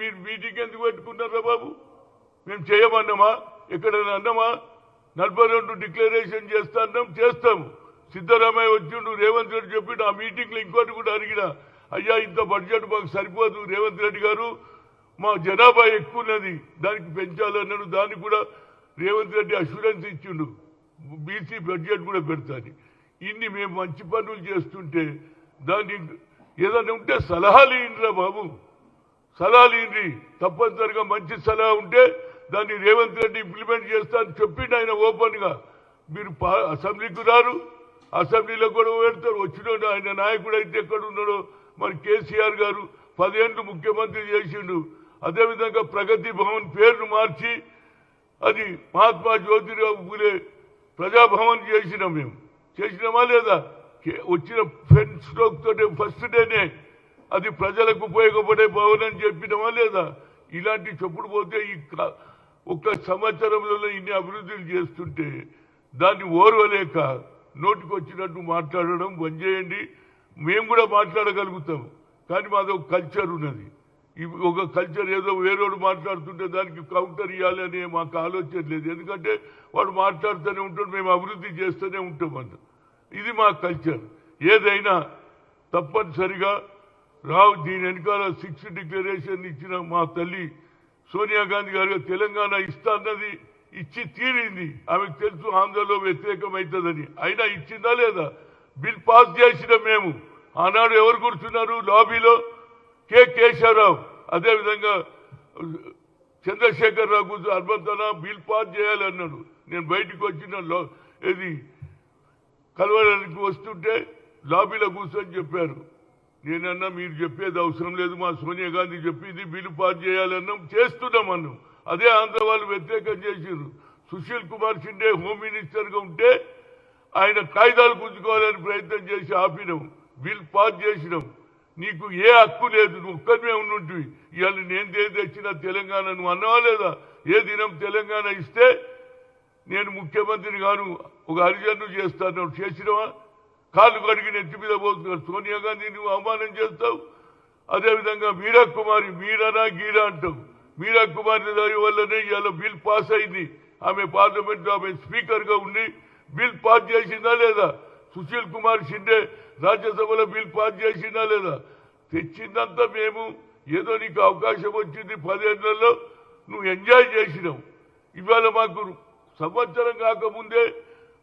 మీరు మీటింగ్ ఎందుకు పెట్టుకున్నారా బాబు? మేము చేయమన్నామా? ఎక్కడైనా అన్నామా? 42 డిక్లరేషన్ చేస్తాము. సిద్ధరామయ్య వచ్చిండు, రేవంత్ రెడ్డి చెప్పిండు. ఆ మీటింగ్లో ఇంకోటి కూడా అడిగిన, అయ్యా ఇంత బడ్జెట్ మాకు సరిపోదు రేవంత్ రెడ్డి గారు, మా జనాభా ఎక్కువ ఉన్నది, దానికి పెంచాలన్నాడు. దానికి కూడా రేవంత్ రెడ్డి అష్యూరెన్స్ ఇచ్చిండు, బీసీ బడ్జెట్ కూడా పెడతాను. ఇన్ని మేము మంచి పనులు చేస్తుంటే దాన్ని ఏదైనా ఉంటే సలహాలు ఇయ్యండిరా బాబు, సలహాలు ఇయ్యండి. తప్పనిసరిగా మంచి సలహా ఉంటే దాన్ని రేవంత్ రెడ్డి ఇంప్లిమెంట్ చేస్తా అని చెప్పిండు ఆయన ఓపెన్గా. మీరు అసెంబ్లీకి రారు, అసెంబ్లీలో కూడా పెడతారు. వచ్చినోడు ఆయన నాయకుడు అయితే ఎక్కడ ఉన్నాడో మరి కేసీఆర్ గారు 10 ఏళ్ళు ముఖ్యమంత్రి చేసిండు. అదేవిధంగా ప్రగతి భవన్ పేరును మార్చి అది మహాత్మా జ్యోతిరావు పూలే ప్రజాభవన్ చేసినాం. మేము చేసినామా లేదా? వచ్చిన ఫెన్ స్ట్రోక్ తోటే ఫస్ట్ డేనే అది ప్రజలకు ఉపయోగపడే భవన్ అని చెప్పినామా లేదా? ఇలాంటి చెప్పుడు పోతే ఈ ఒక్క సంవత్సరంలో ఇన్ని అభివృద్ధులు చేస్తుంటే దాన్ని ఓర్వలేక నోటికి వచ్చినట్టు మాట్లాడడం బంద్ చేయండి. మేము కూడా మాట్లాడగలుగుతాం, కానీ మాది ఒక కల్చర్ ఉన్నది. ఒక కల్చర్ ఏదో వేరేవాడు మాట్లాడుతుంటే దానికి కౌంటర్ ఇవ్వాలి అనే మాకు ఆలోచన లేదు. ఎందుకంటే వాడు మాట్లాడుతూనే ఉంటాడు, మేము అభివృద్ధి చేస్తూనే ఉంటామన్న. ఇది మా కల్చర్. ఏదైనా తప్పనిసరిగా రావు. దీని వెనకాల 6 డిక్లరేషన్ ఇచ్చిన మా తల్లి సోనియా గాంధీ గారు తెలంగాణ ఇస్తా అన్నది ఇచ్చి తీరింది. ఆమెకు తెలుసు ఆంధ్రలో వ్యతిరేకమవుతుందని, అయినా ఇచ్చిందా లేదా? బిల్ పాస్ చేసిన మేము ఆనాడు ఎవరు కూర్చున్నారు లాబీలో? కేశవరావు, అదేవిధంగా చంద్రశేఖరరావు కూర్చొని అర్బతన బిల్ పాస్ చేయాలన్నాడు. నేను బయటకు వచ్చిన ఇది కలవడానికి వస్తుంటే లాబీలో కూర్చొని చెప్పారు. నేనన్నా మీరు చెప్పేది అవసరం లేదు, మా సోనియా గాంధీ చెప్పింది బిల్లు పాస్ చేయాలన్నాం, చేస్తున్నాం అన్నాం. అదే ఆంధ్ర వాళ్ళు వ్యతిరేకం చేసిండ్రు. సుశీల్ కుమార్ షిండే హోమ్ మినిస్టర్గా ఉంటే ఆయన కాయిదాలు గుంజుకోవాలని ప్రయత్నం చేసి ఆపినాం, బిల్ పాస్ చేసినాం. నీకు ఏ హక్కు లేదు, నువ్వు ఒక్కరిమే ఉన్నట్టు. ఇవాళ నేను తెచ్చిన తెలంగాణ నువ్వు అన్నావా లేదా? ఏ దినం తెలంగాణ ఇస్తే నేను ముఖ్యమంత్రిని గాను ఒక హరిజన్ను చేస్తాను చేసినవా? కాళ్ళు కడిగి నెత్తి మీద పోతున్నారు. సోనియా గాంధీ నువ్వు అవమానం చేస్తావు. అదేవిధంగా మీరా కుమారి, మీరానా గీరా అంటావు. మీరా కుమారి దాని వల్లనే ఇవాళ బిల్ పాస్ అయింది. ఆమె పార్లమెంట్ ఆమె స్పీకర్గా ఉండి బిల్ పాస్ చేసిందా లేదా? సుశీల్ కుమార్ షిండే రాజ్యసభలో బిల్ పాస్ చేసిందా లేదా? తెచ్చిందంతా మేము. ఏదో నీకు అవకాశం వచ్చింది 10 ఏళ్లలో, నువ్వు ఎంజాయ్ చేసినావు. ఇవాళ మాకు సంవత్సరం కాకముందే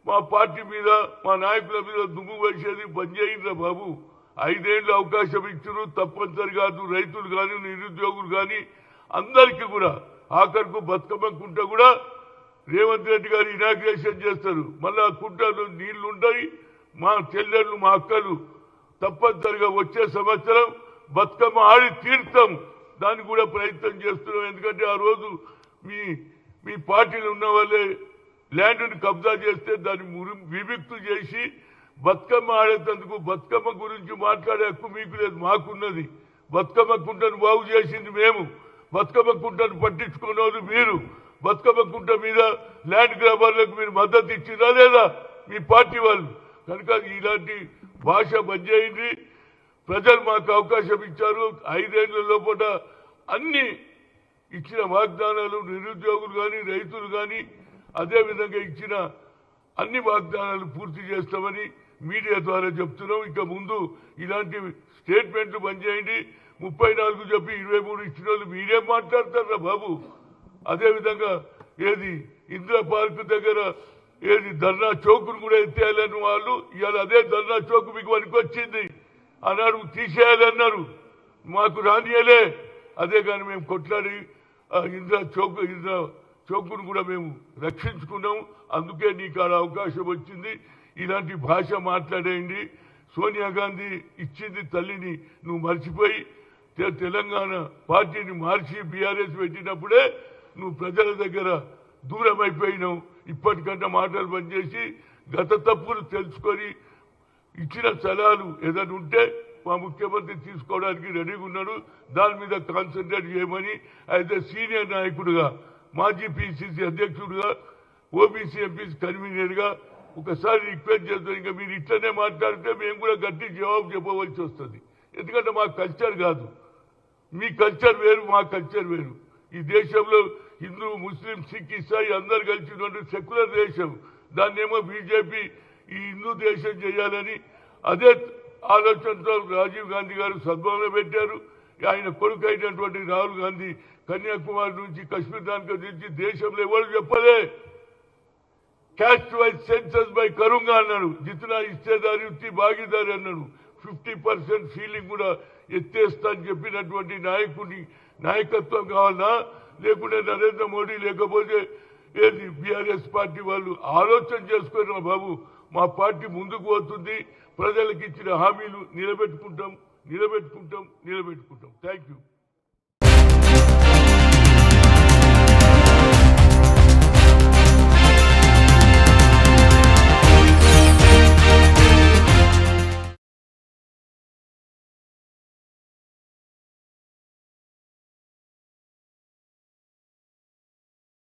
మా పార్టీ మీద మా నాయకుల మీద దుమ్ము వేసేది బంద్ చేయండిరా బాబు. 5 ఏళ్ళు అవకాశం ఇచ్చారు. తప్పనిసరిగా రైతులు కానీ నిరుద్యోగులు కానీ అందరికీ కూడా ఆఖరికి బతుకమ్మ కుంట కూడా రేవంత్ రెడ్డి గారు ఇనాగ్రేషన్ చేస్తారు. మళ్ళా కుంటలో నీళ్లు ఉంటాయి. మా చెల్లెళ్ళు మా అక్కలు తప్పనిసరిగా వచ్చే సంవత్సరం బతుకమ్మ ఆడి తీర్థం. దానికి కూడా ప్రయత్నం చేస్తున్నాం. ఎందుకంటే ఆ రోజు మీ పార్టీలు ఉన్న వాళ్ళే ల్యాండ్ని కబ్జా చేస్తే దాన్ని విముక్తి చేసి బతుకమ్మ ఆడేందుకు బతుకమ్మ గురించి మాట్లాడే హక్కు మీకు లేదు, మాకున్నది. బతుకమ్మ కుంటను బాగు చేసింది మేము, బతుకమ్మ కుంటను పట్టించుకునే వాళ్ళు మీరు. బతుకమ్మ కుంట మీద ల్యాండ్ గ్రాబర్లకు మీరు మద్దతు ఇచ్చినా లేదా మీ పార్టీ వాళ్ళు? కనుక ఇలాంటి భాష బంద్ చేయండి. ప్రజలు మాకు అవకాశం ఇచ్చారు. 5 ఏళ్ల లోపల అన్ని ఇచ్చిన వాగ్దానాలు నిరుద్యోగులు కానీ రైతులు కానీ అదేవిధంగా ఇచ్చిన అన్ని వాగ్దానాలు పూర్తి చేస్తామని మీడియా ద్వారా చెప్తున్నాం. ఇక ముందు ఇలాంటి స్టేట్మెంట్లు బంద్ చేయండి. 34 చెప్పి 23 ఇచ్చిన వాళ్ళు మీరేం మాట్లాడతారా బాబు? అదేవిధంగా ఏది ఇందిరా పార్క్ దగ్గర ఏది ధర్నా చౌకును కూడా ఎత్తేయాలని వాళ్ళు ఇవాళ అదే ధర్నా చౌక్ మీకు పనికొచ్చింది. ఆనాడు తీసేయాలన్నారు, మాకు రానియలే. అదే కానీ మేము కొట్లాడి ఇందిరా చౌకును కూడా మేము రక్షించుకున్నాం. అందుకే నీకు ఆడ అవకాశం వచ్చింది. ఇలాంటి భాష మాట్లాడేయండి. సోనియా గాంధీ ఇచ్చింది తల్లిని నువ్వు మర్చిపోయి తెలంగాణ పార్టీని మార్చి బీఆర్ఎస్ పెట్టినప్పుడే నువ్వు ప్రజల దగ్గర దూరం అయిపోయినావు. ఇప్పటికంటే మాటలు బంద్ చేసి గత తప్పులు తెలుసుకొని ఇచ్చిన సలహాలు ఏదైనా ఉంటే మా ముఖ్యమంత్రి తీసుకోవడానికి రెడీగా ఉన్నాడు. దాని మీద కాన్సన్ట్రేట్ చేయమని అయితే సీనియర్ నాయకుడిగా, మాజీ పిసిసి అధ్యక్షుడిగా, ఓబీసీ ఎంపీసీ కన్వీనర్గా ఒకసారి రిక్వెస్ట్ చేస్తాం. ఇంకా మీరు ఇట్లనే మాట్లాడితే మేము కూడా గట్టి జవాబు చెప్పవలసి వస్తుంది. ఎందుకంటే మా కల్చర్ కాదు. మీ కల్చర్ వేరు, మా కల్చర్ వేరు. ఈ దేశంలో హిందూ, ముస్లిం, సిక్, ఇసాయి అందరు కలిసి సెక్యులర్ దేశం. దాన్నేమో బీజేపీ ఈ హిందూ దేశం చేయాలని అదే ఆలోచనతో రాజీవ్ గాంధీ గారు సద్భావన పెట్టారు. ఆయన కొడుకు అయినటువంటి రాహుల్ గాంధీ కన్యాకుమారి నుంచి కశ్మీర్ దానికి దించి దేశంలో ఎవరు చెప్పలే. క్యాస్ట్ వైజ్ సెన్సస్ బై కరుంగా అన్నాడు. జితనా ఇచ్చేదారి ఉత్తి భాగీదారి అన్నాడు. 50% ఫీలింగ్ కూడా ఎత్తేస్తా అని చెప్పినటువంటి నాయకుడి నాయకత్వం కావాలన్నా, లేకుంటే నరేంద్ర మోడీ, లేకపోతే ఏది బీఆర్ఎస్ పార్టీ వాళ్ళు ఆలోచన చేసుకున్న బాబు మా పార్టీ ముందుకు పోతుంది, ప్రజలకు ఇచ్చిన హామీలు నిలబెట్టుకుంటాం. Thank you.